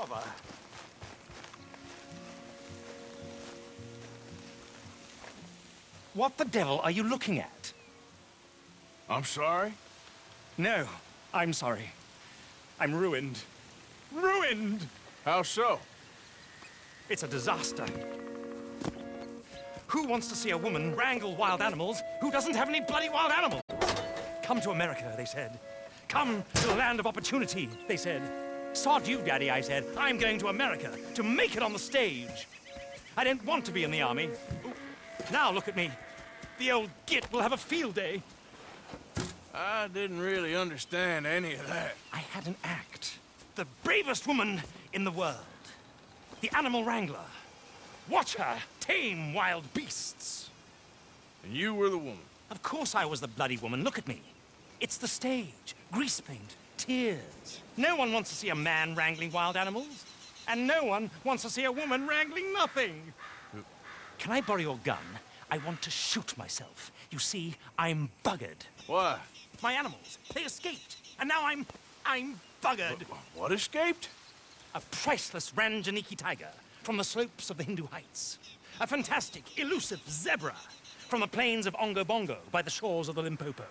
bother. What the devil are you looking at? I'm sorry? No, I'm sorry. I'm ruined. Ruined! How so? It's a disaster. Who wants to see a woman wrangle wild animals who doesn't have any bloody wild animals? Come to America, they said. Come to the land of opportunity, they said. Sod you, Daddy, I said. I'm going to America to make it on the stage. I didn't want to be in the army. Now look at me. The old git will have a field day. I didn't really understand any of that. I had an act. The bravest woman in the world. The animal wrangler. Watch her tame wild beasts. And you were the woman? Of course I was the bloody woman. Look at me. It's the stage. Grease paint. Tears. No one wants to see a man wrangling wild animals. And no one wants to see a woman wrangling nothing. Can I borrow your gun? I want to shoot myself. You see, I'm buggered. Why? My animals, they escaped. And now I'm buggered. What escaped? A priceless Ranjaniki tiger from the slopes of the Hindu Heights. A fantastic, elusive zebra from the plains of Ongo Bongo by the shores of the Limpopo.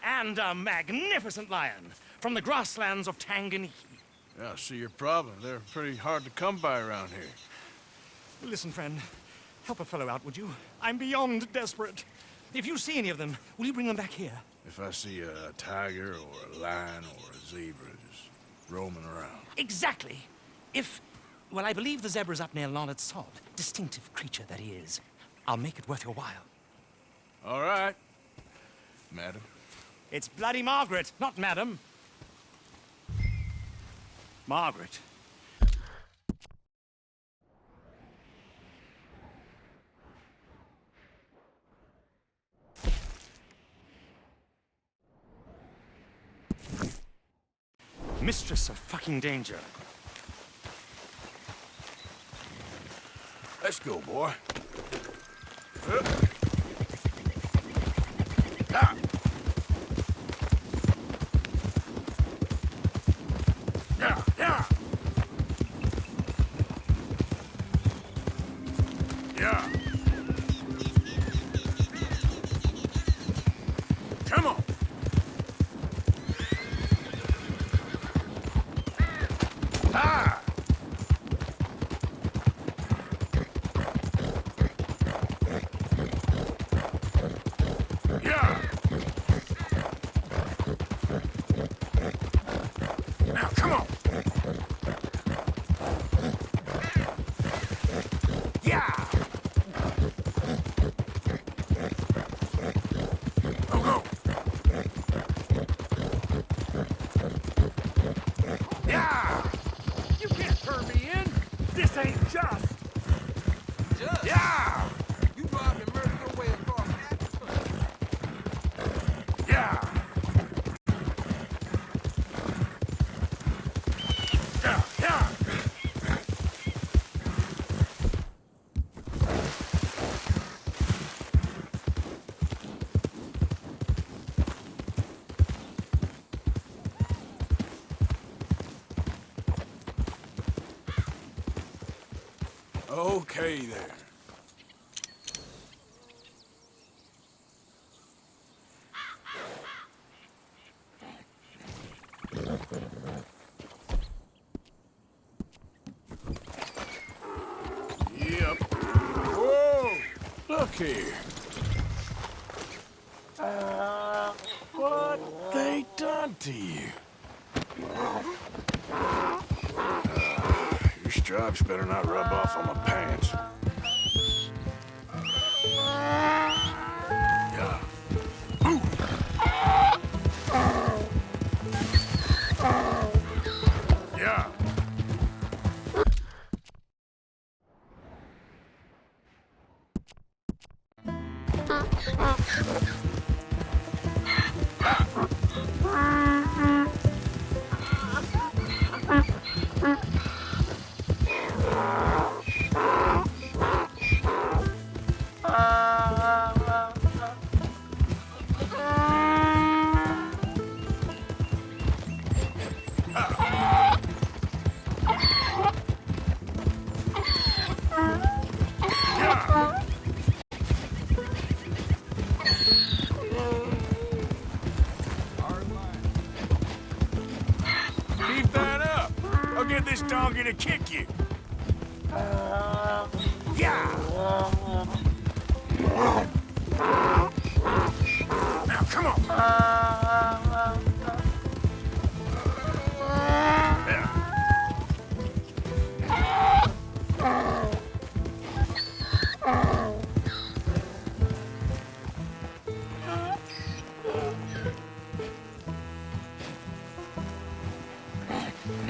And a magnificent lion from the grasslands of Tanganyika. Yeah, I see your problem. They're pretty hard to come by around here. Listen, friend, help a fellow out, would you? I'm beyond desperate. If you see any of them, will you bring them back here? If I see a tiger or a lion or a zebra just roaming around. Exactly. Well, I believe the zebra's up near Larned Sod. Distinctive creature that he is. I'll make it worth your while. All right, madam. It's bloody Margaret, not madam. Margaret. Mistress of fucking danger. Let's go, boy. Come on. Ah! Yeah! Now, come on! Yeah! Go, go! Yeah! You can't turn me in! This ain't just! Just? Yeah! You robbed and murdered your way across Africa. Yeah! Yeah, yeah! Okay, there. Yep. Whoa! Look here. What they done to you? Your stripes better not rub off on my pants. Yeah. Ooh. Yeah. get this donkey to kick you. Yeah! Now, come on! Yeah.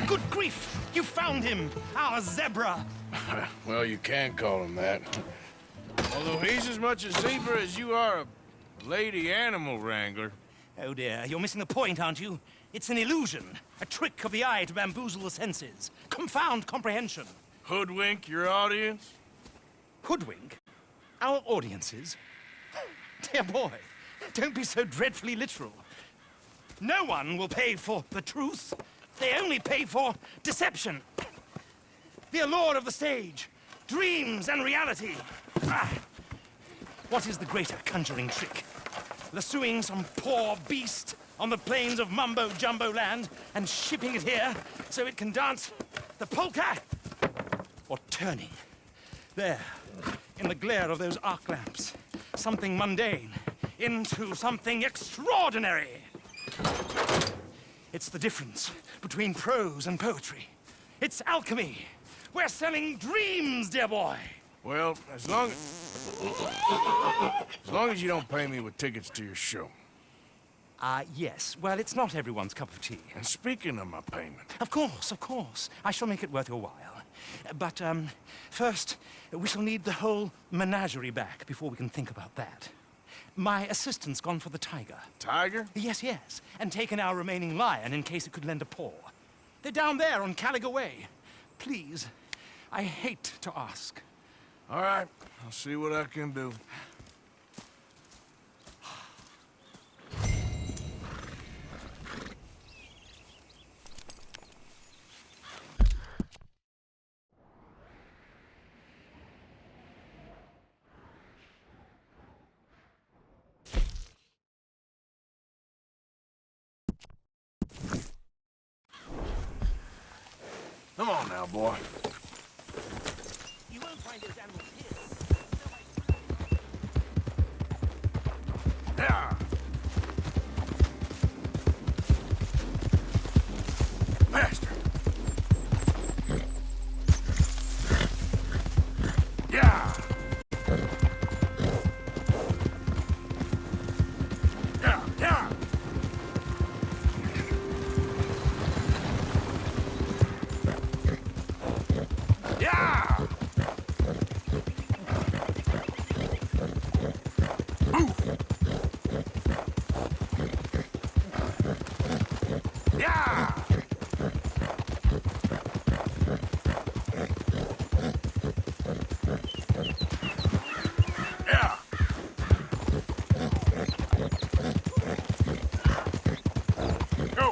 Good grief! You found him! Our zebra! Well, you can call him that. Although he's as much a zebra as you are a lady animal wrangler. Oh dear, you're missing the point, aren't you? It's an illusion. A trick of the eye to bamboozle the senses. Confound comprehension. Hoodwink your audience? Hoodwink? Our audiences? Dear boy, don't be so dreadfully literal. No one will pay for the truth. They only pay for deception. The allure of the stage, dreams and reality. Ah. What is the greater conjuring trick? Lassoing some poor beast on the plains of mumbo-jumbo land and shipping it here so it can dance the polka? Or turning, there, in the glare of those arc lamps, something mundane into something extraordinary? It's the difference between prose and poetry. It's alchemy. We're selling dreams, dear boy. Well, as long as you don't pay me with tickets to your show. Yes. Well, it's not everyone's cup of tea. And speaking of my payment, Of course, of course. I shall make it worth your while. But, first, we shall need the whole menagerie back before we can think about that. My assistant's gone for the tiger. tiger? Yes, yes. And taken our remaining lion in case it could lend a paw. They're down there on Caliga Way. Please, I hate to ask. All right, I'll see what I can do. Come on now, boy. You won't find those animals here. Yeah. Master. Yeah. Yeah, yeah. Yeah. Move. Yeah. Yeah. Go.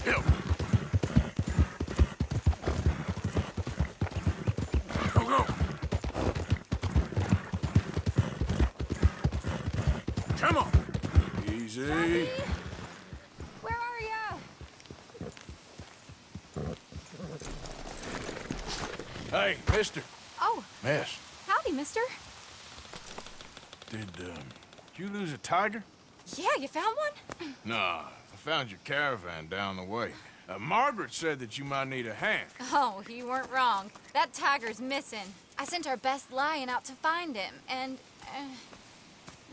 Hill. Go, go. Come on. Easy. Where are ya? Hey, mister. Oh, Miss, howdy, mister. did you lose a tiger? Yeah, you found one? Nah, I found your caravan down the way. Margaret said that you might need a hand. Oh, you weren't wrong. That tiger's missing. I sent our best lion out to find him, and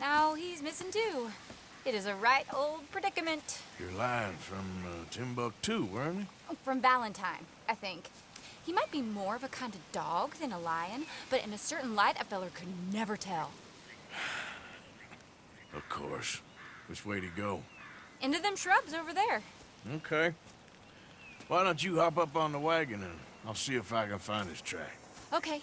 now he's missing too. It is a right old predicament. Your lion from Timbuktu, weren't he? From Valentine, I think. He might be more of a kind of dog than a lion, but in a certain light, a feller could never tell. Of course. Which way to go? Into them shrubs over there. Okay. Why don't you hop up on the wagon and I'll see if I can find his track. Okay.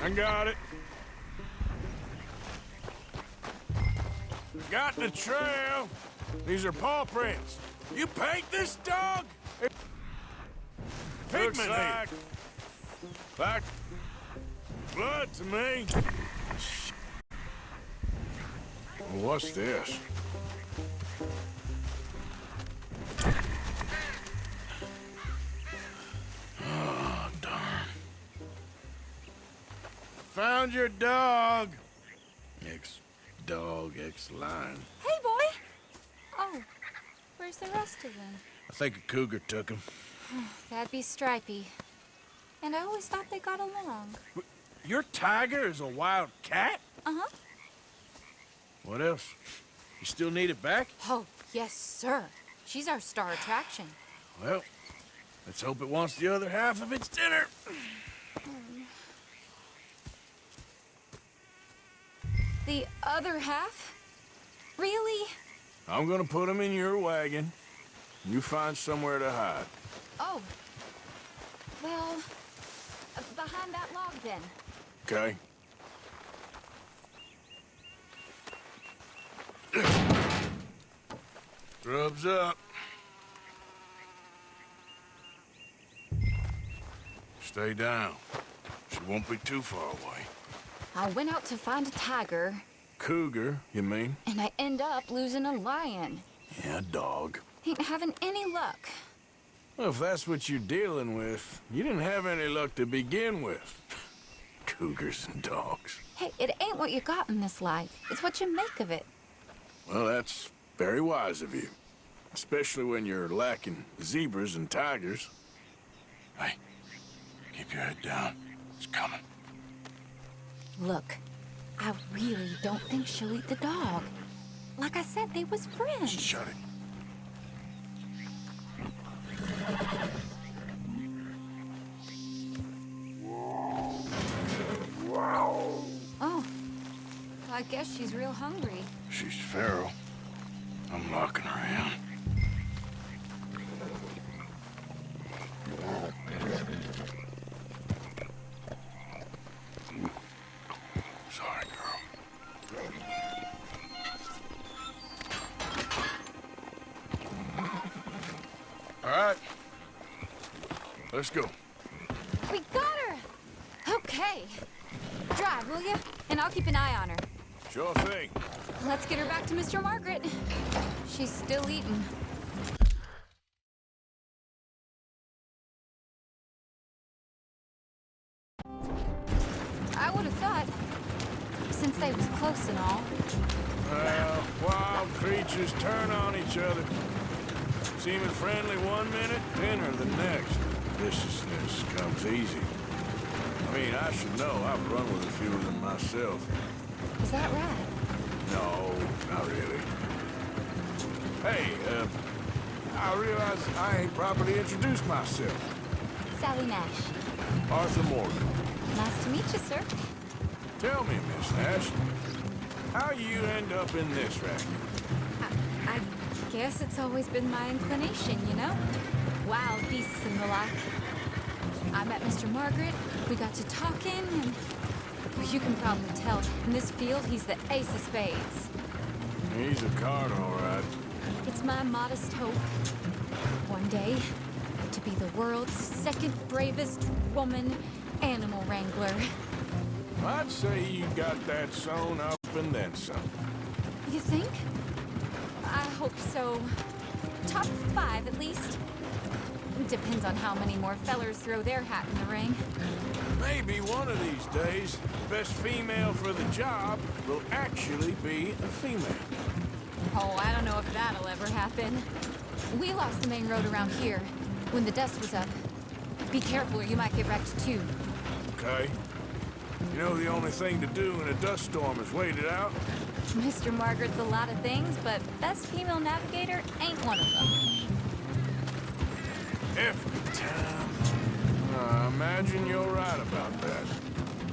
I got it. Got the trail. These are paw prints. You paint this dog? Pigment head. Like blood to me. What's this? Oh, darn. Found your dog. Ex-dog, ex-lion. Hey, boy! Oh, where's the rest of them? I think a cougar took him. That'd be Stripey. And I always thought they got along. Your tiger is a wild cat? Uh-huh. What else? You still need it back? Oh, yes, sir. She's our star attraction. Well, let's hope it wants the other half of its dinner. The other half? Really? I'm gonna put him in your wagon. You find somewhere to hide. Oh. Well, behind that log, then. Okay? Grub's up. Stay down. She won't be too far away. I went out to find a tiger, Cougar, you mean? and I end up losing a lion. Yeah, dog. Ain't having any luck. Well, if that's what you're dealing with, you didn't have any luck to begin with. Cougars and dogs. Hey, it ain't what you got in this life. It's what you make of it. Well, that's very wise of you. Especially when you're lacking zebras and tigers. Hey, keep your head down. It's coming. Look, I really don't think she'll eat the dog. Like I said, they was friends. Shut it. Oh, I guess she's real hungry. She's feral. I'm locking her in. Sorry, girl. All right. Let's go. We got her! Okay. Drive, will you? And I'll keep an eye on her. Sure thing. Let's get her back to Mr. Margaret. She's still eating. I would have thought, since they was close and all. Well, wild creatures turn on each other. Seeming friendly one minute, dinner the next. Viciousness comes easy. I mean, I should know. I've run with a few of them myself. Is that right? No, not really. Hey, I realize I ain't properly introduced myself. Sally Nash. Arthur Morgan. Nice to meet you, sir. Tell me, Miss Nash, how you end up in this racket? I guess it's always been my inclination, you know? Wild beasts and the like. I met Mr. Margaret, we got to talking, and well, you can probably tell, in this field, he's the ace of spades. He's a card, all right. It's my modest hope, one day, to be the world's second bravest woman animal wrangler. I'd say you got that sewn up and then some. You think? I hope so. Top 5, at least. Depends on how many more fellers throw their hat in the ring. Maybe one of these days, the best female for the job will actually be a female. Oh, I don't know if that'll ever happen. We lost the main road around here when the dust was up. Be careful or you might get wrecked too. Okay? You know the only thing to do in a dust storm is wait it out? Mr. Margaret's a lot of things, but best female navigator ain't one of them. Every time. I imagine you're right about that.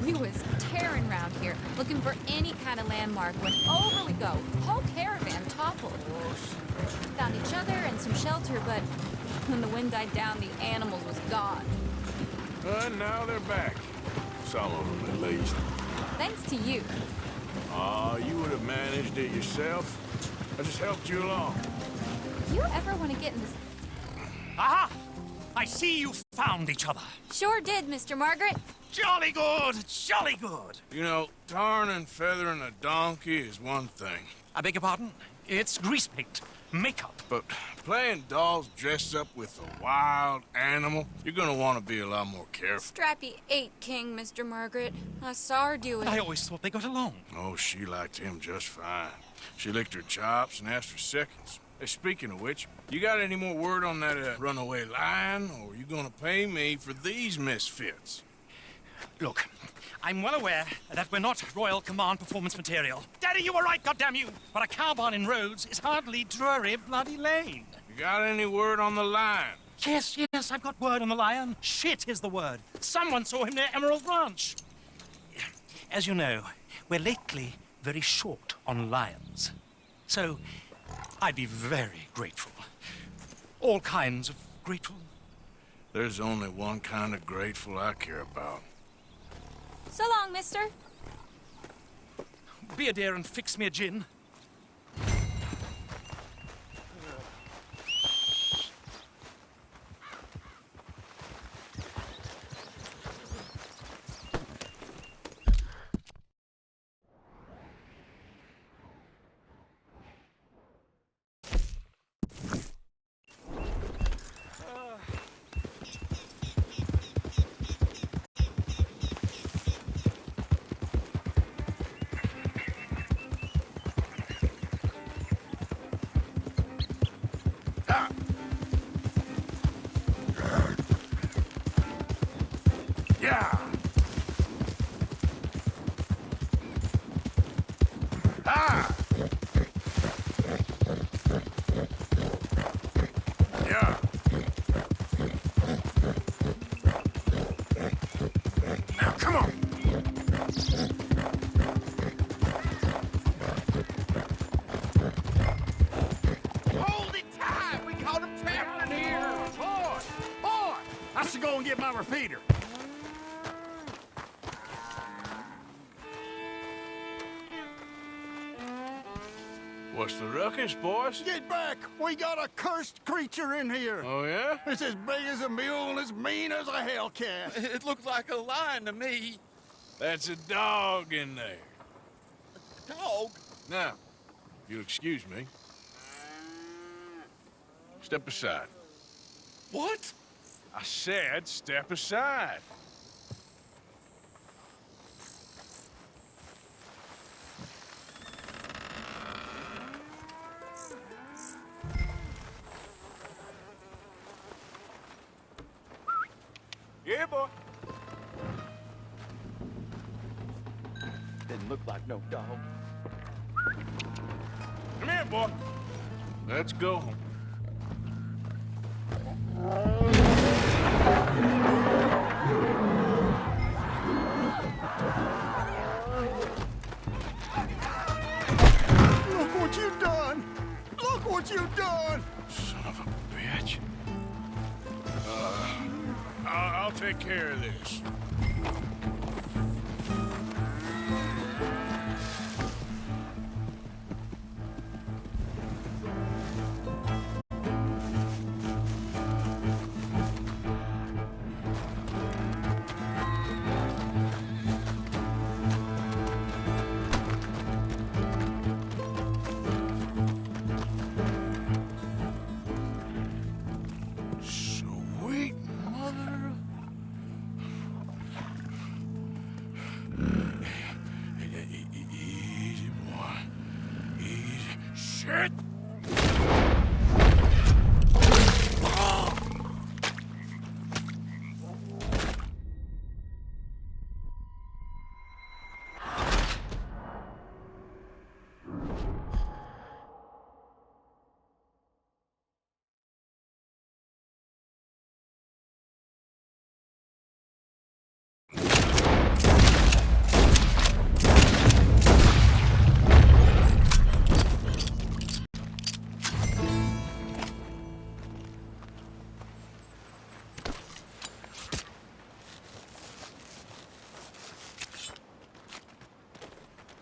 We was tearing around here, looking for any kind of landmark when over we go. Whole caravan toppled. Found each other and some shelter, but when the wind died down, the animals was gone. And now they're back. Some of them, at least. Thanks to you. Aw, you would have managed it yourself. I just helped you along. You ever want to get in this... Aha! I see you found each other. Sure did, Mr. Margaret. Jolly good, jolly good. You know, tarring and feathering a donkey is one thing. I beg your pardon? It's grease paint, makeup. But playing dolls dressed up with a wild animal, you're gonna want to be a lot more careful. Strappy ate King, Mr. Margaret. I saw her do it. I always thought they got along. Oh, she liked him just fine. She licked her chops and asked for seconds. Hey, speaking of which, you got any more word on that runaway lion, or are you gonna pay me for these misfits? Look, I'm well aware that we're not Royal Command performance material. Daddy, you were right, goddamn you! But a cow barn in Rhodes is hardly Drury Bloody Lane. You got any word on the lion? Yes, I've got word on the lion. Shit is the word. Someone saw him near Emerald Ranch. As you know, we're lately very short on lions. So, I'd be very grateful. All kinds of grateful. There's only one kind of grateful I care about. So long, mister. Be a dear and fix me a gin. Yeah! Ah! Yeah. Now, come on! Hold it tight! We caught him traveling here! Boy! I should go and get my repeater. What's the ruckus, boys? Get back! We got a cursed creature in here! Oh, yeah? It's as big as a mule and as mean as a hellcat. It looked like a lion to me. That's a dog in there. Dog? Now, if you'll excuse me. Step aside. What? I said step aside. Yeah, boy. Didn't look like no dog. Come here, boy. Let's go home. Look what you've done! Look what you've done! Son of a bitch. I'll take care of this. Sweet mother. Easy, boy. Easy. Shit!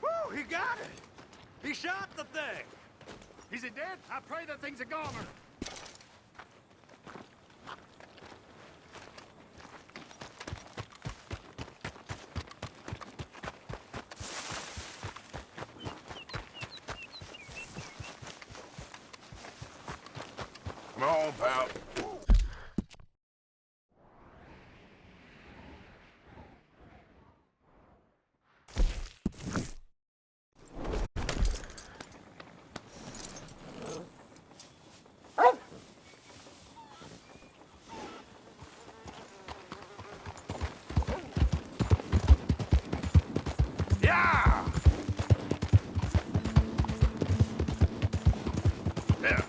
Woo, he got it! He shot the thing! Is it dead? I pray that thing's a goner. Come on, pal. Yeah! Yeah.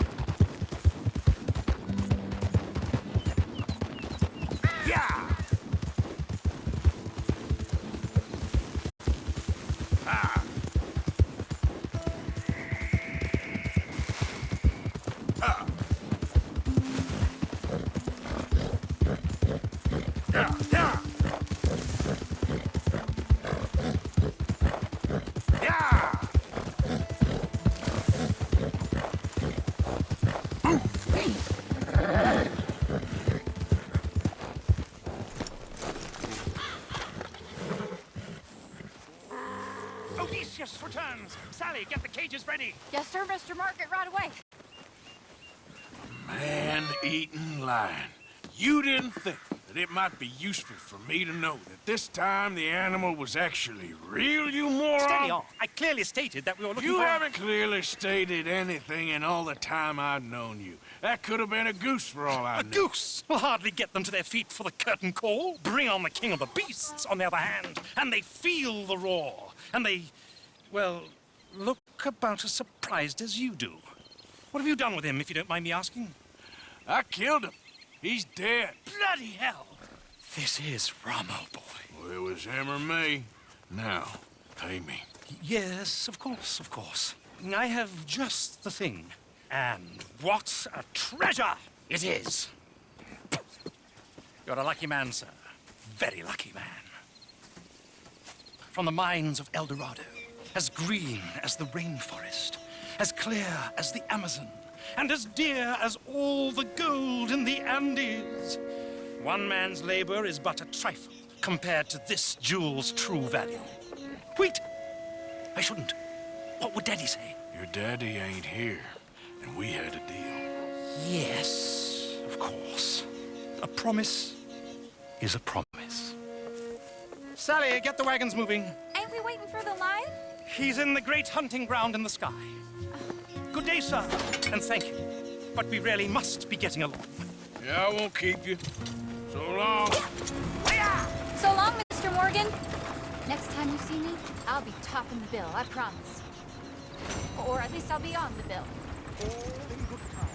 Yeah! Ah. Ah. Yeah! Yeah! Yeah! Odysseus returns! Sally, get the cages ready! Yes, sir, Mr. Margaret, right away. Man-eating lion. You didn't think that it might be useful for me to know that this time the animal was actually real, you moron? Steady on. I clearly stated that we were looking You for... haven't clearly stated anything in all the time I've known you. That could have been a goose for all I A knew. goose will hardly get them to their feet for the curtain call. Bring on the king of the beasts, on the other hand, and they feel the roar. And they, well, look about as surprised as you do. What have you done with him, if you don't mind me asking? I killed him. He's dead. Bloody hell! This is Ramo, boy. Well, it was him or me. Now, pay me. Yes, of course, of course. I have just the thing. And what a treasure it is! You're a lucky man, sir. Very lucky man. From the mines of El Dorado, as green as the rainforest, as clear as the Amazon, and as dear as all the gold in the Andes. One man's labor is but a trifle compared to this jewel's true value. Wait! I shouldn't. What would Daddy say? Your daddy ain't here, and we had a deal. Yes, of course. A promise is a promise. Sally, get the wagons moving. Ain't we waiting for the lion? He's in the great hunting ground in the sky. Good day, sir, and thank you. But we really must be getting along. Yeah, I won't keep you. So long. So long, Mr. Morgan. Next time you see me, I'll be topping the bill, I promise. Or at least I'll be on the bill. All in good time.